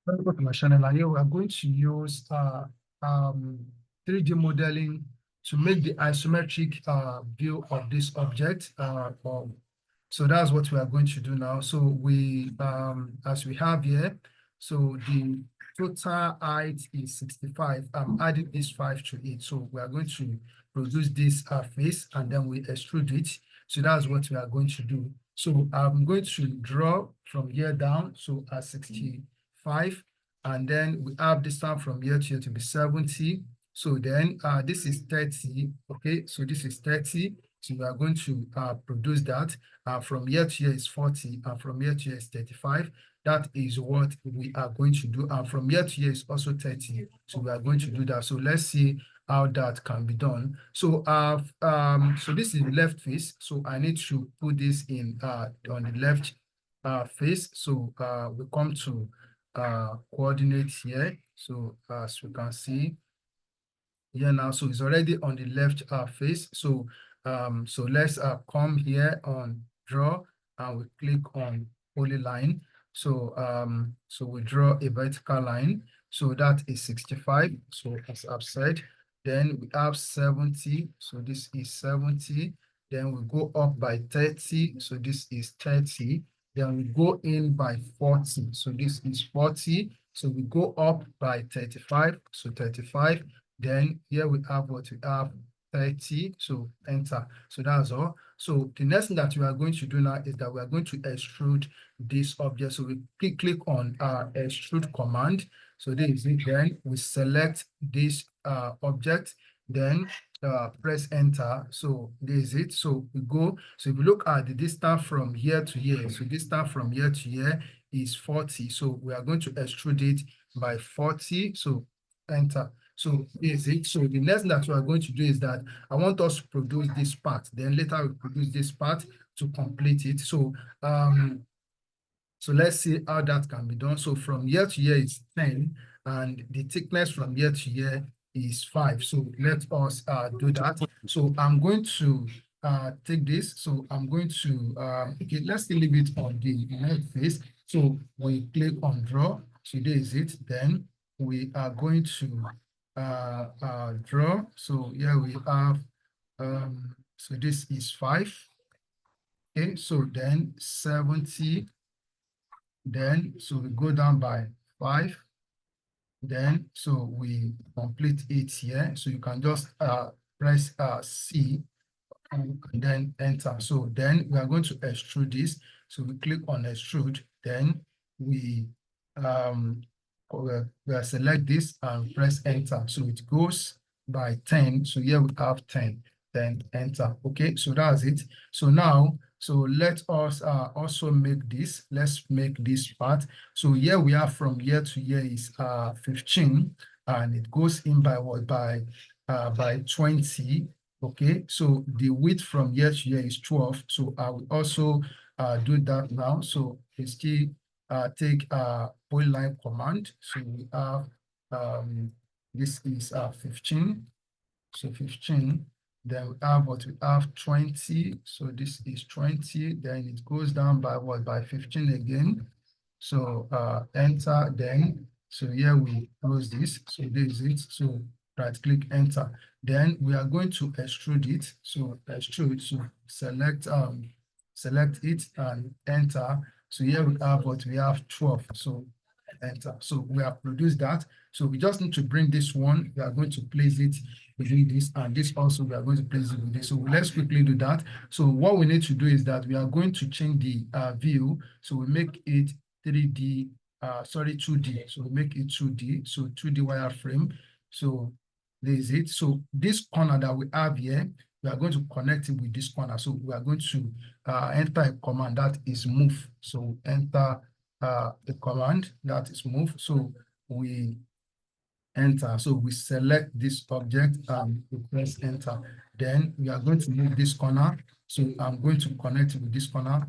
Welcome to my channel, and here we are going to use 3D modeling to make the isometric view of this object. So that's what we are going to do now. So we, as we have here, so the total height is 65. I'm adding this 5 to it. So we are going to produce this face, and then we extrude it. So that's what we are going to do. So I'm going to draw from here down. So at 65, and then we have distance from here to here to be 70. So then this is 30. Okay, so this is 30. So we are going to produce that. From here to here is 40, and from here to here is 35. That is what we are going to do. And from here to here is also 30. So we are going to do that. So let's see how that can be done. So so this is the left face. So I need to put this in on the left face. So we come to coordinates here. So as you can see here now, so it's already on the left face. So so let's come here on draw, and we click on polyline. So so we draw a vertical line. So that is 65. So as I've said, then we have 70. So this is 70. Then we go up by 30. So this is 30. Then we go in by 40. So this is 40. So we go up by 35. So 35. Then here we have what we have 30. So enter. So that's all. So the next thing that we are going to do now is that we are going to extrude this object. So we click on extrude command. So this is it. Then we select this object. Then press enter. So this is it. So we go. So if you look at the distance from here to here, so distance from here to here is 40. So we are going to extrude it by 40. So enter. So is it. So the next thing that we are going to do is that I want us to produce this part. Then later we produce this part to complete it. So so let's see how that can be done. So from here to here is 10, and the thickness from here to here is 5. So let us do that. So I'm going to take this. So I'm going to, okay, let's still leave it on the left face. So we click on draw. So there is it. Then we are going to draw. So here we have, so this is 5. Okay, so then 70. Then, so we go down by 5. Then, so we complete it here. So you can just press C and then enter. So then we are going to extrude this. So we click on extrude. Then we select this and press enter. So it goes by 10. So here we have 10. Then enter. Okay, so that's it. So now, so let us also make this. Let's make this part. So here we have from here to here is 15, and it goes in by what? By 20. Okay, so the width from here to here is 12. So I will also do that now. So we still take polyline command. So we have this is 15. So 15. Then we have what we have 20. So this is 20. Then it goes down by what? By 15 again. So enter. Then so here we close this. So this is it. So right click enter. Then we are going to extrude it. So extrude. So select it and enter. So here we have what we have 12. So enter. So we have produced that. So we just need to bring this one. We are going to place it within this, and this also we are going to place it with this. So let's quickly do that. So what we need to do is that we are going to change the view. So we make it 3D, sorry, 2D. So we make it 2D. So 2D wireframe. So this is it. So this corner that we have here, we are going to connect it with this corner. So we are going to enter a command that is move. So enter the command that is move. So we enter. So we select this object and we press enter. Then we are going to move this corner. So I'm going to connect it with this corner.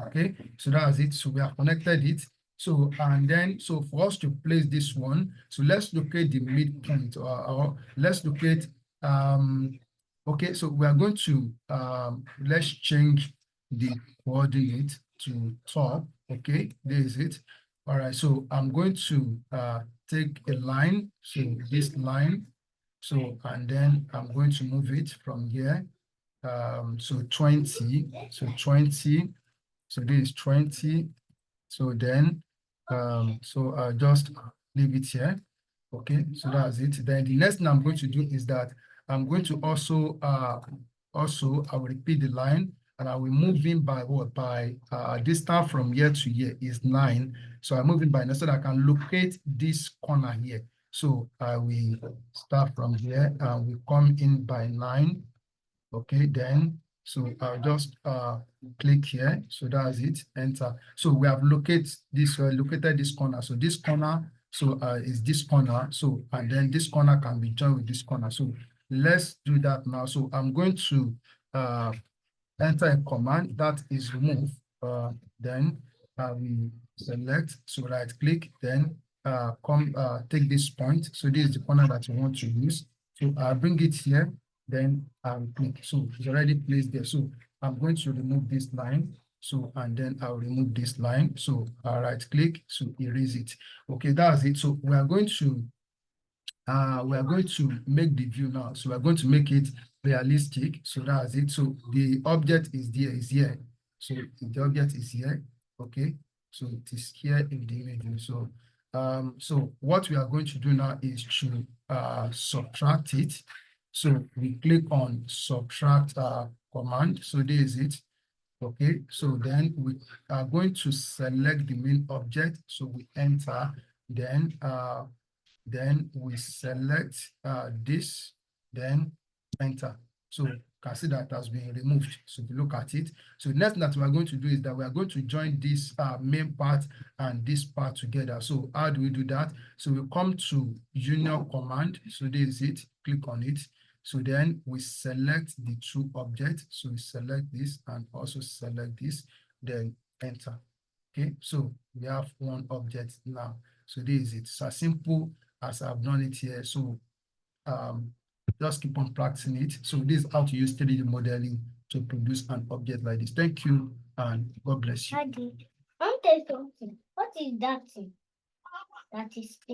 Okay, so that's it. So we have connected it. So and then so for us to place this one, so let's locate the midpoint, or let's locate okay, so we are going to let's change the coordinate to top. Okay, there is it. All right, so I'm going to take a line, so this line, so and then I'm going to move it from here. So 20, so 20, so this is 20. So then, so I'll just leave it here. Okay, so that's it. Then the next thing I'm going to do is that I'm going to also I will repeat the line and I will move in by what? By distance from here to here is 9. So I move in by 9 so that I can locate this corner here. So I will start from here and we come in by 9. Okay, then so I'll just click here. So that's it, enter. So we have located this corner. So this corner, so is this corner. So and then this corner can be joined with this corner. So let's do that now. So I'm going to enter a command that is remove. Then we select, so right click, then take this point. So this is the corner that you want to use. So I'll bring it here, then I'll click. So it's already placed there. So I'm going to remove this line. So and then I'll remove this line. So I'll right click, so erase it. Okay, that's it. So we are going to make the view now. So we're going to make it realistic. So that's it. So the object is here. So the object is here. Okay. So it is here in the image view. So so what we are going to do now is to subtract it. So we click on subtract command. So this is it. Okay, so then we are going to select the main object. So we enter, then we select this, then enter. So you can see that has been removed. So if you look at it, so the next thing that we are going to do is that we are going to join this main part and this part together. So how do we do that? So we come to union command. So this is it, click on it. So then we select the two objects. So we select this and also select this, then enter. Okay, so we have one object now. So this is it. So as simple as I've done it here. So just keep on practicing it. So this is how to use 3D modeling to produce an object like this. Thank you and God bless you. Daddy, I want to tell you something. What is that thing? That is